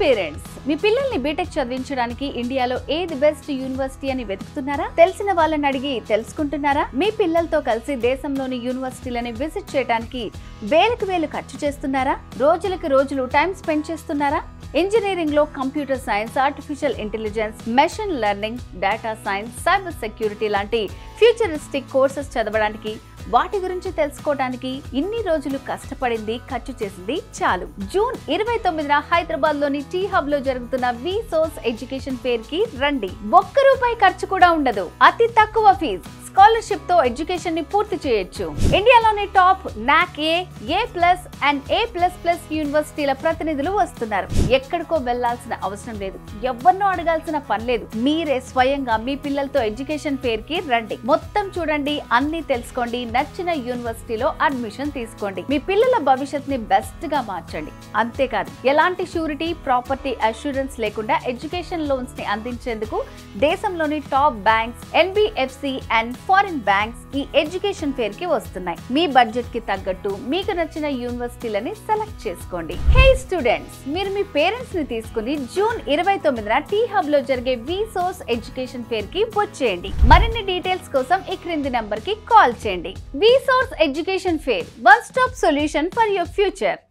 Parents, మీ పిల్లల్ని BTech చదివించడానికి ఇండియాలో ఏది బెస్ట్ యూనివర్సిటీ అని వెతుకుతున్నారా? తెలిసిన వాళ్ళని అడిగి తెలుసుకుంటున్నారా? మీ పిల్లలతో కలిసి దేశంలోని యూనివర్సిటీలని విజిట్ చేయడానికి వేలకు వేలు ఖర్చు చేస్తున్నారా? రోజులకు రోజులు టైం స్పెండ్ చేస్తున్నారా? ఇంజనీరింగ్ లో computer science, artificial intelligence, machine learning, data science, cyber security లాంటి ఫ్యూచరిస్టిక్ కోర్సెస్ చదవడానికి, వాటి గురించి తెలుసుకోవడానికి ఇన్ని రోజులు కష్టపడింది, ఖర్చు చేసింది చాలు. జూన్ 29న హైదరాబాద్ లోని టీ హబ్ లో జరుగుతున్న విసోర్స్ ఎడ్యుకేషన్ ఫేర్ కి రండి. ₹1 ఖర్చు కూడా ఉండదు. అతి తక్కువ ఫీజు, స్కాలర్షిప్ తో ఎడ్యుకేషన్ ని పూర్తి చేయొచ్చు. ఇండియాలోని టాప్ నాక్ A+ అండ్ A++ యూనివర్సిటీల ప్రతినిధులు వస్తున్నారు. ఎక్కడికో వెళ్లాల్సిన అవసరం లేదు, ఎవరినో అడగాల్సిన పని లేదు. మీరే స్వయంగా మీ పిల్లలతో ఎడ్యుకేషన్ ఫేర్ కి రండి. మొత్తం చూడండి, అన్ని తెలుసుకోండి, నచ్చిన యూనివర్సిటీలో అడ్మిషన్ తీసుకోండి. మీ పిల్లల భవిష్యత్ ని బెస్ట్ గా మార్చండి. అంతేకాదు, ఎలాంటి షూరిటీ, ప్రాపర్టీ అష్యూరెన్స్ లేకుండా ఎడ్యుకేషన్ లోన్స్ ని అందించేందుకు దేశంలోని top banks, NBFC and foreign banks ఈ ఎడ్యుకేషన్ ఫేర్ కి వస్తున్నాయి. మీ బడ్జెట్ కి తగ్గట్టు మీకు నచ్చిన యూనివర్సిటీలని సెలెక్ట్ చేసుకోండి. హే స్టూడెంట్స్, మీరు మీ పేరెంట్స్ ని తీసుకుని జూన్ 29న టీ హబ్ లో జరిగే విసోర్స్ ఎడ్యుకేషన్ ఫేర్ కి వచ్చేయండి. మరిన్ని డీటెయిల్స్ కోసం ఈ క్రింది నంబర్ కి కాల్ చేయండి. Vsource education fair, one stop solution for your future.